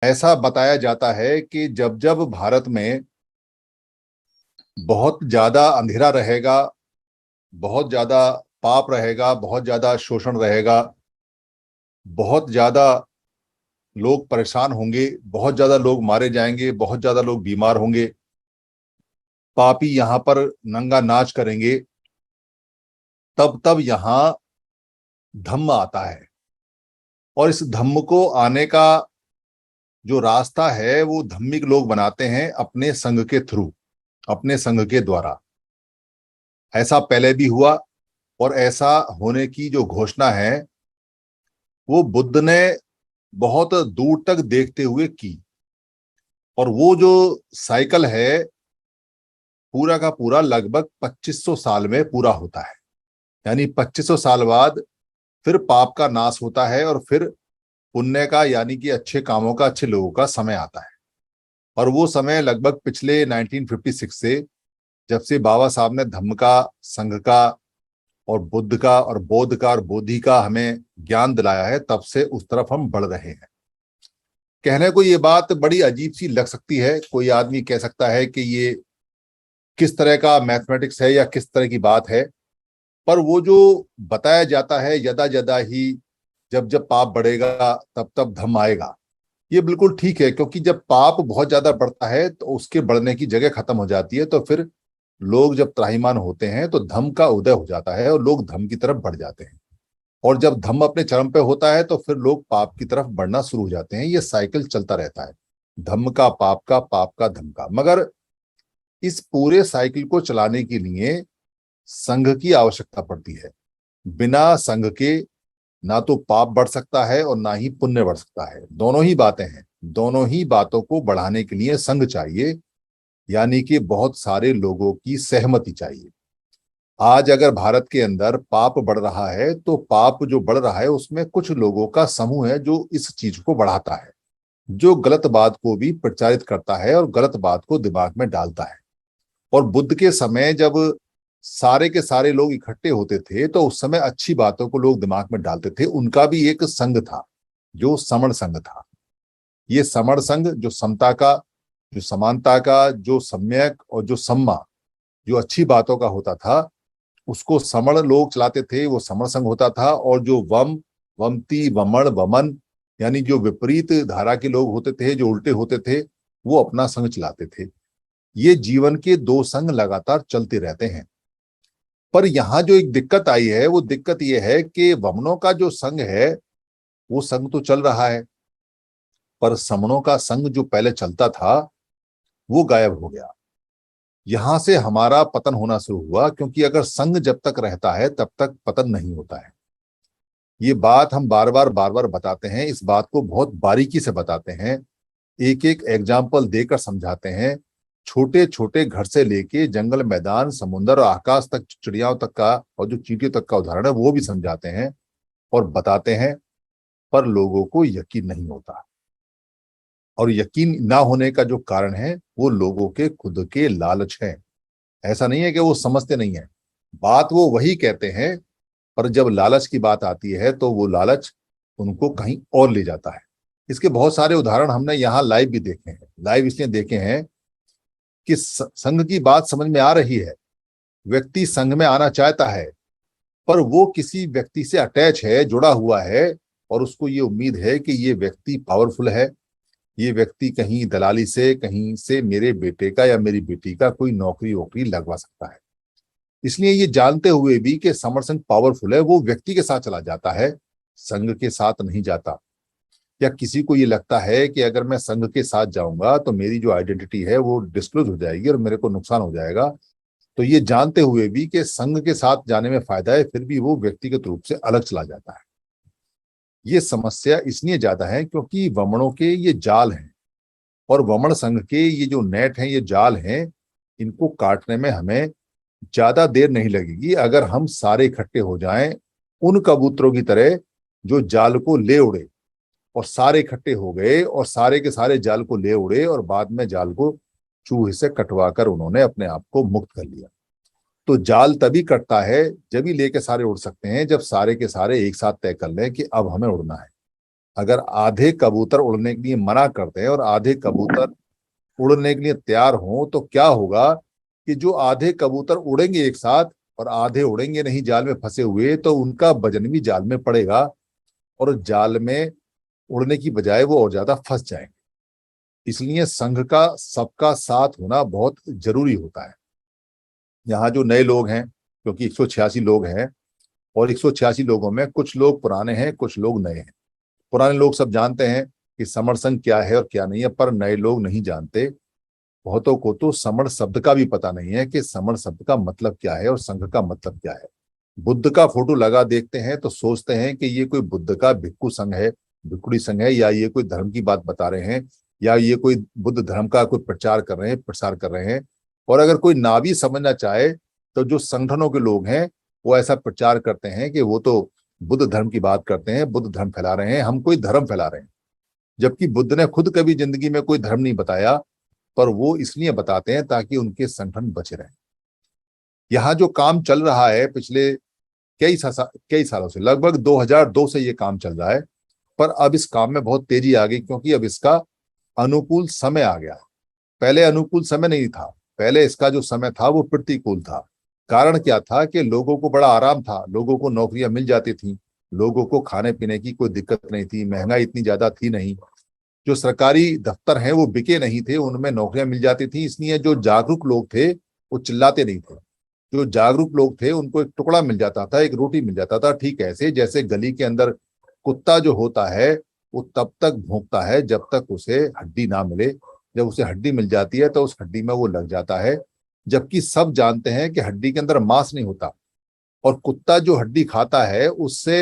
ऐसा बताया जाता है कि जब जब भारत में बहुत ज्यादा अंधेरा रहेगा, बहुत ज्यादा पाप रहेगा, बहुत ज्यादा शोषण रहेगा, बहुत ज्यादा लोग परेशान होंगे, बहुत ज्यादा लोग मारे जाएंगे, बहुत ज्यादा लोग बीमार होंगे, पापी यहाँ पर नंगा नाच करेंगे, तब तब यहाँ धम्म आता है। और इस धम्म को आने का जो रास्ता है वो धम्मिक लोग बनाते हैं अपने संघ के थ्रू, अपने संघ के द्वारा। ऐसा पहले भी हुआ और ऐसा होने की जो घोषणा है वो बुद्ध ने बहुत दूर तक देखते हुए की। और वो जो साइकिल है पूरा का पूरा लगभग 2500 साल में पूरा होता है। यानी 2500 साल बाद फिर पाप का नाश होता है और फिर पुण्य का यानी कि अच्छे कामों का, अच्छे लोगों का समय आता है। और वो समय लगभग पिछले 1956 से, जब से बाबा साहब ने धम्म का, संघ का और बुद्ध का और बौद्ध का और बोधि का हमें ज्ञान दिलाया है, तब से उस तरफ हम बढ़ रहे हैं। कहने को ये बात बड़ी अजीब सी लग सकती है, कोई आदमी कह सकता है कि ये किस तरह का मैथमेटिक्स है या किस तरह की बात है। पर वो जो बताया जाता है यदा यदा ही, जब जब पाप बढ़ेगा तब तब धम्म आएगा, ये बिल्कुल ठीक है। क्योंकि जब पाप बहुत ज्यादा बढ़ता है तो उसके बढ़ने की जगह खत्म हो जाती है, तो फिर लोग जब त्राहिमाम होते हैं तो धम्म का उदय हो जाता है और लोग धम्म की तरफ बढ़ जाते हैं। और जब धम्म अपने चरम पे होता है तो फिर लोग पाप की तरफ बढ़ना शुरू हो जाते हैं। ये साइकिल चलता रहता है, धम्म का पाप का, पाप का धम्म का। मगर इस पूरे साइकिल को चलाने के लिए संघ की आवश्यकता पड़ती है। बिना संघ के ना तो पाप बढ़ सकता है और ना ही पुण्य बढ़ सकता है। दोनों ही बातें हैं। दोनों ही बातों को बढ़ाने के लिए संघ चाहिए, यानी कि बहुत सारे लोगों की सहमति चाहिए। आज अगर भारत के अंदर पाप बढ़ रहा है तो पाप जो बढ़ रहा है उसमें कुछ लोगों का समूह है जो इस चीज को बढ़ाता है, जो गलत बात को भी प्रचारित करता है और गलत बात को दिमाग में डालता है। और बुद्ध के समय जब सारे के सारे लोग इकट्ठे होते थे तो उस समय अच्छी बातों को लोग दिमाग में डालते थे। उनका भी एक संघ था जो समण संघ था। ये समण संघ जो समता का, जो समानता का, जो सम्यक और जो सम्मा, जो अच्छी बातों का होता था, उसको समण लोग चलाते थे, वो समण संघ होता था। और जो वम, वमती, वमन, वमन, यानी जो विपरीत धारा के लोग होते थे, जो उल्टे होते थे, वो अपना संघ चलाते थे। ये जीवन के दो संघ लगातार चलते रहते हैं। पर यहाँ जो एक दिक्कत आई है वो दिक्कत ये है कि वमनों का जो संघ है वो संघ तो चल रहा है, पर समणों का संघ जो पहले चलता था वो गायब हो गया। यहां से हमारा पतन होना शुरू हुआ, क्योंकि अगर संघ जब तक रहता है तब तक पतन नहीं होता है। ये बात हम बार बार बताते हैं, इस बात को बहुत बारीकी से बताते हैं, एक एक एग्जाम्पल देकर समझाते हैं। छोटे छोटे घर से लेके जंगल, मैदान, समुद्र और आकाश तक, चिड़ियाओं तक का और जो चींटियों तक का उदाहरण है वो भी समझाते हैं और बताते हैं। पर लोगों को यकीन नहीं होता। और यकीन ना होने का जो कारण है वो लोगों के खुद के लालच है। ऐसा नहीं है कि वो समझते नहीं है, बात वो वही कहते हैं, पर जब लालच की बात आती है तो वो लालच उनको कहीं और ले जाता है। इसके बहुत सारे उदाहरण हमने यहाँ लाइव भी देखे हैं। लाइव इसलिए देखे हैं कि संघ की बात समझ में आ रही है, व्यक्ति संघ में आना चाहता है, पर वो किसी व्यक्ति से अटैच है, जुड़ा हुआ है, और उसको ये उम्मीद है कि ये व्यक्ति पावरफुल है, ये व्यक्ति कहीं दलाली से, कहीं से मेरे बेटे का या मेरी बेटी का कोई नौकरी वोकरी लगवा सकता है। इसलिए ये जानते हुए भी कि समर संघ पावरफुल है, वो व्यक्ति के साथ चला जाता है, संघ के साथ नहीं जाता। या किसी को ये लगता है कि अगर मैं संघ के साथ जाऊंगा तो मेरी जो आइडेंटिटी है वो डिस्क्लोज हो जाएगी और मेरे को नुकसान हो जाएगा। तो ये जानते हुए भी कि संघ के साथ जाने में फायदा है, फिर भी वो व्यक्तिगत रूप से अलग चला जाता है। ये समस्या इसलिए ज्यादा है क्योंकि वमनों के ये जाल हैं, और वमन संघ के ये जो नेट हैं, ये जाल हैं, इनको काटने में हमें ज्यादा देर नहीं लगेगी अगर हम सारे इकट्ठे हो जाएं उन कबूतरों की तरह जो जाल को ले उड़े। और सारे इकट्ठे हो गए और सारे के सारे जाल को ले उड़े और बाद में जाल को चूहे से कटवा कर उन्होंने अपने आप को मुक्त कर लिया। तो जाल तभी कटता है, जब ही लेके सारे उड़ सकते हैं, जब सारे के सारे एक साथ तय कर लें कि अब हमें उड़ना है। अगर आधे कबूतर उड़ने के लिए मना करते हैं और आधे कबूतर उड़ने के लिए तैयार हों, तो क्या होगा कि जो आधे कबूतर उड़ेंगे एक साथ और आधे उड़ेंगे नहीं जाल में फंसे हुए, तो उनका वजन भी जाल में पड़ेगा और जाल में उड़ने की बजाय वो और ज्यादा फंस जाएंगे। इसलिए संघ का सबका साथ होना बहुत जरूरी होता है। यहाँ जो नए लोग हैं, क्योंकि 186 लोग हैं और 186 लोगों में कुछ लोग पुराने हैं, कुछ लोग नए हैं। पुराने लोग सब जानते हैं कि समर संघ क्या है और क्या नहीं है, पर नए लोग नहीं जानते। बहुतों को तो समर शब्द का भी पता नहीं है कि समर शब्द का मतलब क्या है और संघ का मतलब क्या है। बुद्ध का फोटो लगा देखते हैं तो सोचते हैं कि ये कोई बुद्ध का भिक्खु संघ है, भिक्षुणी संघ है, या ये कोई धर्म की बात बता रहे हैं, या ये कोई बुद्ध धर्म का कोई प्रचार कर रहे हैं, प्रसार कर रहे हैं। और अगर कोई ना भी समझना चाहे तो जो संगठनों के लोग हैं वो ऐसा प्रचार करते हैं कि वो तो बुद्ध धर्म की बात करते हैं, बुद्ध धर्म फैला रहे हैं, हम कोई धर्म फैला रहे हैं। जबकि बुद्ध ने खुद कभी जिंदगी में कोई धर्म नहीं बताया, पर वो इसलिए बताते हैं ताकि उनके संगठन बचे रहें। यहाँ जो काम चल रहा है पिछले कई सालों से, लगभग 2002 से ये काम चल रहा है, पर अब इस काम में बहुत तेजी आ गई क्योंकि अब इसका अनुकूल समय आ गया है। पहले अनुकूल समय नहीं था, पहले इसका जो समय था वो प्रतिकूल था। कारण क्या था कि लोगों को बड़ा आराम था, लोगों को नौकरियां मिल जाती थी, लोगों को खाने पीने की कोई दिक्कत नहीं थी, महंगाई इतनी ज्यादा थी नहीं, जो सरकारी दफ्तर हैं वो बिके नहीं थे, उनमें नौकरियां मिल जाती थी। इसलिए जो जागरूक लोग थे वो चिल्लाते नहीं थे। जो जागरूक लोग थे उनको एक टुकड़ा मिल जाता था, एक रोटी मिल जाता था। ठीक ऐसे जैसे गली के अंदर कुत्ता जो होता है वो तब तक भौंकता है जब तक उसे हड्डी ना मिले। जब उसे हड्डी मिल जाती है तो उस हड्डी में वो लग जाता है। जबकि सब जानते हैं कि हड्डी के अंदर मांस नहीं होता, और कुत्ता जो हड्डी खाता है उससे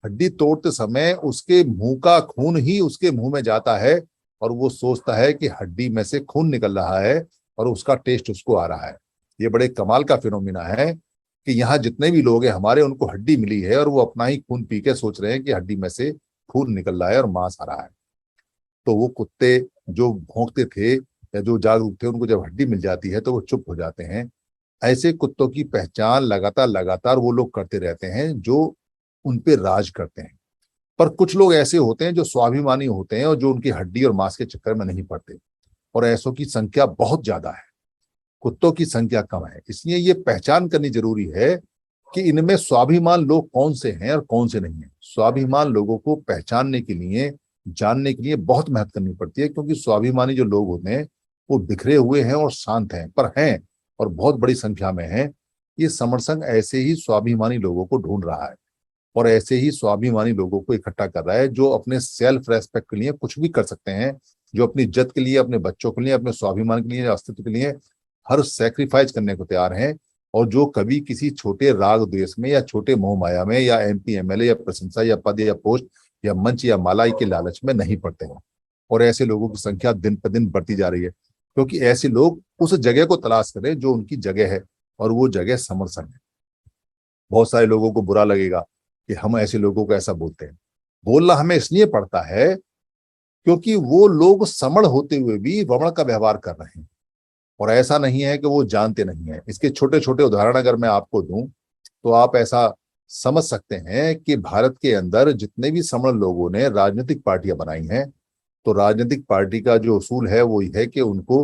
हड्डी तोड़ते समय उसके मुंह का खून ही उसके मुंह में जाता है, और वो सोचता है कि हड्डी में से खून निकल रहा है और उसका टेस्ट उसको आ रहा है। ये बड़े कमाल का फिनोमिना है कि यहाँ जितने भी लोग हैं हमारे, उनको हड्डी मिली है और वो अपना ही खून पी के सोच रहे हैं कि हड्डी में से खून निकल रहा है और मांस आ रहा है। तो वो कुत्ते जो भौंकते थे या जो जागरूक थे, उनको जब हड्डी मिल जाती है तो वो चुप हो जाते हैं। ऐसे कुत्तों की पहचान लगातार लगातार वो लोग करते रहते हैं जो उन पे राज करते हैं। पर कुछ लोग ऐसे होते हैं जो स्वाभिमानी होते हैं और जो उनकी हड्डी और मांस के चक्कर में नहीं पड़ते, और ऐसों की संख्या बहुत ज्यादा है, कुत्तों की संख्या कम है। इसलिए ये पहचान करनी जरूरी है कि इनमें स्वाभिमान लोग कौन से हैं और कौन से नहीं है। स्वाभिमान लोगों को पहचानने के लिए, जानने के लिए बहुत मेहनत करनी पड़ती है, क्योंकि स्वाभिमानी जो लोग होते हैं वो बिखरे हुए हैं और शांत हैं, पर हैं और बहुत बड़ी संख्या में हैं। ये समर संघ ऐसे ही स्वाभिमानी लोगों को ढूंढ रहा है और ऐसे ही स्वाभिमानी लोगों को इकट्ठा कर रहा है जो अपने सेल्फ रेस्पेक्ट के लिए कुछ भी कर सकते हैं, जो अपनी इज्जत के लिए, अपने बच्चों के लिए, अपने स्वाभिमान के लिए, अस्तित्व के लिए हर सैक्रिफाइस करने को तैयार हैं, और जो कभी किसी छोटे राग द्वेष में या छोटे मोह माया में या एमपी एमएलए या प्रशंसा या पद या पोस्ट या मंच या मालाई के लालच में नहीं पड़ते हैं। और ऐसे लोगों की संख्या दिन पर दिन बढ़ती जा रही है, क्योंकि ऐसे लोग उस जगह को तलाश करें जो उनकी जगह है, और वो जगह समर संघ है। बहुत सारे लोगों को बुरा लगेगा कि हम ऐसे लोगों को ऐसा बोलते हैं। बोलना हमें इसलिए पड़ता है क्योंकि वो लोग समण होते हुए भी वमन का व्यवहार कर रहे हैं, और ऐसा नहीं है कि वो जानते नहीं है। इसके छोटे छोटे उदाहरण अगर मैं आपको दूं तो आप ऐसा समझ सकते हैं कि भारत के अंदर जितने भी समण लोगों ने राजनीतिक पार्टियां बनाई हैं, तो राजनीतिक पार्टी का जो उसूल है वो ये है कि उनको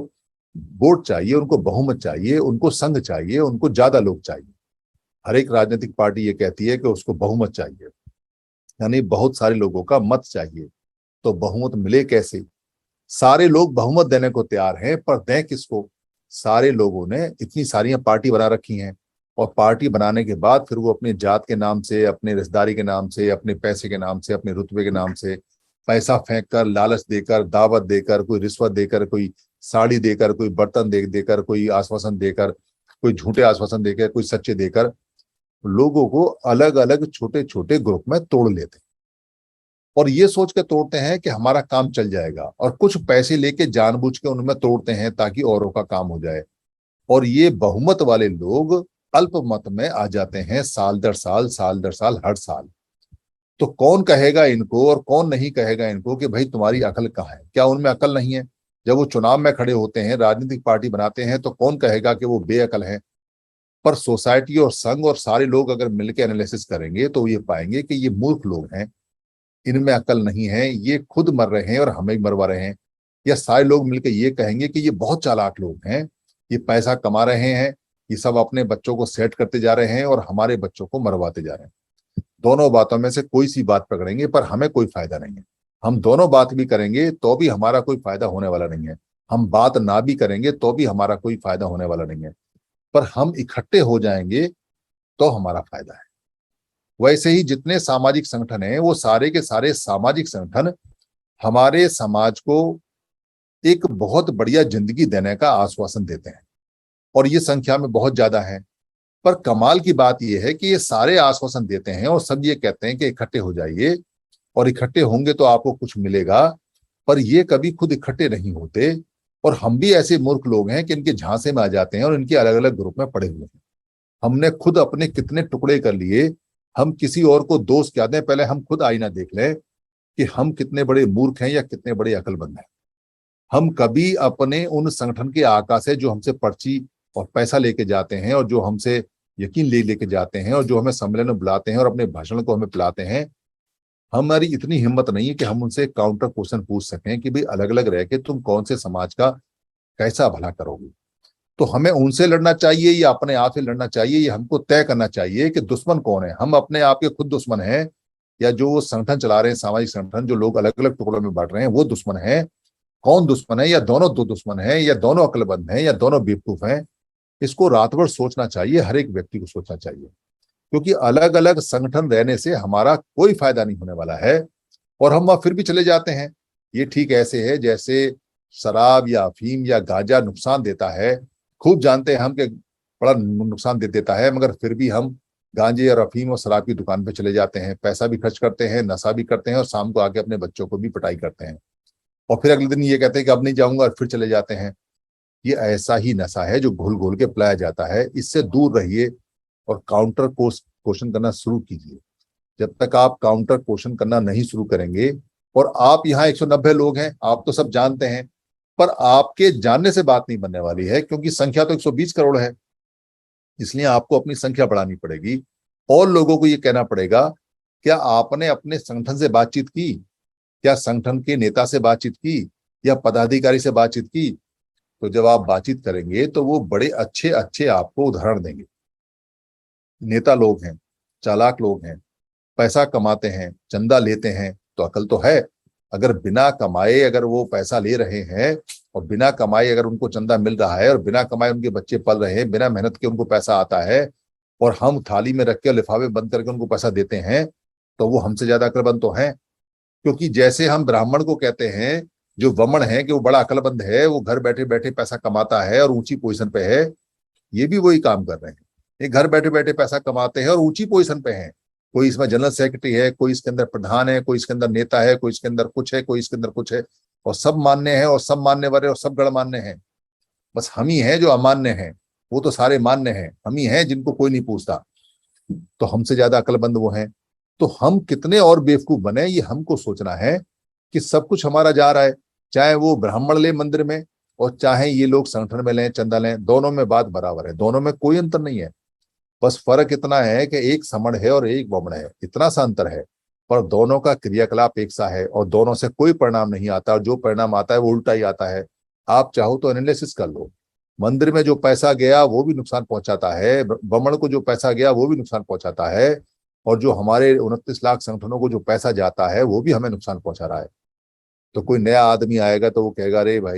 वोट चाहिए, उनको बहुमत चाहिए, उनको संघ चाहिए, उनको ज्यादा लोग चाहिए। हर एक राजनीतिक पार्टी ये कहती है कि उसको बहुमत चाहिए, यानी बहुत सारे लोगों का मत चाहिए। तो बहुमत मिले कैसे? सारे लोग बहुमत देने को तैयार हैं, पर दें किसको? सारे लोगों ने इतनी सारी पार्टी बना रखी हैं, और पार्टी बनाने के बाद फिर वो अपनी जात के नाम से, अपने रिश्तेदारी के नाम से, अपने पैसे के नाम से, अपने रुतबे के नाम से पैसा फेंक कर, लालच देकर, दावत देकर, कोई रिश्वत देकर, कोई साड़ी देकर, कोई बर्तन देकर, कोई आश्वासन देकर, कोई झूठे आश्वासन देकर, कोई सच्चे देकर लोगों को अलग अलग छोटे छोटे ग्रुप में तोड़ लेते हैं, और ये सोच के तोड़ते हैं कि हमारा काम चल जाएगा, और कुछ पैसे लेके जानबूझ के उनमें तोड़ते हैं ताकि औरों का काम हो जाए। और ये बहुमत वाले लोग अल्पमत में आ जाते हैं साल दर साल, साल दर साल, हर साल। तो कौन कहेगा इनको और कौन नहीं कहेगा इनको कि भाई तुम्हारी अकल कहाँ है? क्या उनमें अकल नहीं है? जब वो चुनाव में खड़े होते हैं, राजनीतिक पार्टी बनाते हैं, तो कौन कहेगा कि वो बेअकल है? पर सोसाइटी और संघ और सारे लोग अगर मिलकर एनालिसिस करेंगे तो ये पाएंगे कि ये मूर्ख लोग हैं। इनमें अकल नहीं है, ये खुद मर रहे हैं और हमें मरवा रहे हैं। या सारे लोग मिलकर ये कहेंगे कि ये बहुत चालाक लोग हैं, ये पैसा कमा रहे हैं, ये सब अपने बच्चों को सेट करते जा रहे हैं और हमारे बच्चों को मरवाते जा रहे हैं। दोनों बातों में से कोई सी बात पकड़ेंगे पर हमें कोई फायदा नहीं है। हम दोनों बात भी करेंगे तो भी हमारा कोई फायदा होने वाला नहीं है। हम बात ना भी करेंगे तो भी हमारा कोई फायदा होने वाला नहीं है। पर हम इकट्ठे हो जाएंगे तो हमारा फायदा है। वैसे ही जितने सामाजिक संगठन हैं वो सारे के सारे सामाजिक संगठन हमारे समाज को एक बहुत बढ़िया जिंदगी देने का आश्वासन देते हैं और ये संख्या में बहुत ज्यादा है। पर कमाल की बात यह है कि ये सारे आश्वासन देते हैं और सब ये कहते हैं कि इकट्ठे हो जाइए और इकट्ठे होंगे तो आपको कुछ मिलेगा, पर ये कभी खुद इकट्ठे नहीं होते। और हम भी ऐसे मूर्ख लोग हैं कि इनके झांसे में आ जाते हैं और इनके अलग अलग ग्रुप में पड़े हुए हैं। हमने खुद अपने कितने टुकड़े कर लिए। हम किसी और को दोष क्या दें, पहले हम खुद आईना देख लें कि हम कितने बड़े मूर्ख हैं या कितने बड़े अकलमंद हैं। हम कभी अपने उन संगठन के आका से जो हमसे पर्ची और पैसा लेके जाते हैं और जो हमसे यकीन लेके जाते हैं और जो हमें सम्मेलन में बुलाते हैं और अपने भाषण को हमें पिलाते हैं, हमारी इतनी हिम्मत नहीं है कि हम उनसे काउंटर क्वेश्चन पूछ सकें कि भाई अलग अलग रह के तुम कौन से समाज का कैसा भला करोगे। तो हमें उनसे लड़ना चाहिए या अपने आप से लड़ना चाहिए, ये हमको तय करना चाहिए कि दुश्मन कौन है। हम अपने आप के खुद दुश्मन हैं या जो वो संगठन चला रहे हैं, सामाजिक संगठन जो लोग अलग अलग टुकड़ों में बांट रहे हैं वो दुश्मन है। कौन दुश्मन है, या दोनों दो दुश्मन है, या दोनों अक्लमंद हैं, या दोनों बेवकूफ हैं। इसको रात भर सोचना चाहिए, हर एक व्यक्ति को सोचना चाहिए, क्योंकि अलग अलग संगठन रहने से हमारा कोई फायदा नहीं होने वाला है और हम वहां फिर भी चले जाते हैं। ये ठीक ऐसे है जैसे शराब या अफीम या गांजा नुकसान देता है। खूब जानते हैं हम कि बड़ा नुकसान दे देता है, मगर फिर भी हम गांजे और अफीम और शराब की दुकान पे चले जाते हैं, पैसा भी खर्च करते हैं, नशा भी करते हैं और शाम को आके अपने बच्चों को भी पिटाई करते हैं और फिर अगले दिन ये कहते हैं कि अब नहीं जाऊंगा और फिर चले जाते हैं। ये ऐसा ही नशा है जो घुल घुल के पिलाया जाता है। इससे दूर रहिए और काउंटर क्वेश्चन करना शुरू कीजिए। जब तक आप काउंटर क्वेश्चन करना नहीं शुरू करेंगे, और आप यहाँ 190 लोग हैं, आप तो सब जानते हैं, पर आपके जानने से बात नहीं बनने वाली है क्योंकि संख्या तो 120 करोड़ है। इसलिए आपको अपनी संख्या बढ़ानी पड़ेगी और लोगों को ये कहना पड़ेगा, क्या आपने अपने संगठन से बातचीत की, क्या संगठन के नेता से बातचीत की या पदाधिकारी से बातचीत की। तो जब आप बातचीत करेंगे तो वो बड़े अच्छे अच्छे आपको उदाहरण देंगे। नेता लोग हैं, चालाक लोग हैं, पैसा कमाते हैं, चंदा लेते हैं, तो अकल तो है। अगर बिना कमाए अगर वो पैसा ले रहे हैं और बिना कमाए अगर उनको चंदा मिल रहा है और बिना कमाए उनके बच्चे पल रहे हैं, बिना मेहनत के उनको पैसा आता है और हम थाली में रख के लिफाफे बंद करके उनको पैसा देते हैं, तो वो हमसे ज्यादा अकलमंद तो हैं। क्योंकि जैसे हम ब्राह्मण को कहते हैं जो वमन है कि वो बड़ा अकलमंद है, वो घर बैठे बैठे पैसा कमाता है और ऊंची पोजीशन पे है, ये भी वही काम कर रहे हैं। ये घर बैठे बैठे पैसा कमाते हैं और ऊंची पोजीशन पे हैं। कोई इसमें जनरल सेक्रेटरी है, कोई इसके अंदर प्रधान है, कोई इसके अंदर नेता है, कोई इसके अंदर कुछ है, कोई इसके अंदर कुछ है, और सब मान्य है और सब मानने वाले और सब गणमान्य हैं। बस हम ही हैं जो अमान्य हैं, वो तो सारे मान्य हैं। हम ही हैं जिनको कोई नहीं पूछता। तो हमसे ज्यादा अकलमंद वो हैं। तो हम कितने और बेवकूफ बने, ये हमको सोचना है कि सब कुछ हमारा जा रहा है। चाहे वो ब्राह्मण ले मंदिर में और चाहे ये लोग संगठन में लें, चंदा लें, दोनों में बात बराबर है, दोनों में कोई अंतर नहीं है। बस फर्क इतना है कि एक समण है और एक वमन है, इतना सा अंतर है। पर दोनों का क्रियाकलाप एक सा है और दोनों से कोई परिणाम नहीं आता, और जो परिणाम आता है वो उल्टा ही आता है। आप चाहो तो एनालिसिस कर लो। मंदिर में जो पैसा गया वो भी नुकसान पहुंचाता है, वमन को जो पैसा गया वो भी नुकसान पहुंचाता है, और जो हमारे 29 लाख संगठनों को जो पैसा जाता है वो भी हमें नुकसान पहुंचा रहा है। तो कोई नया आदमी आएगा तो वो कहेगा, अरे भाई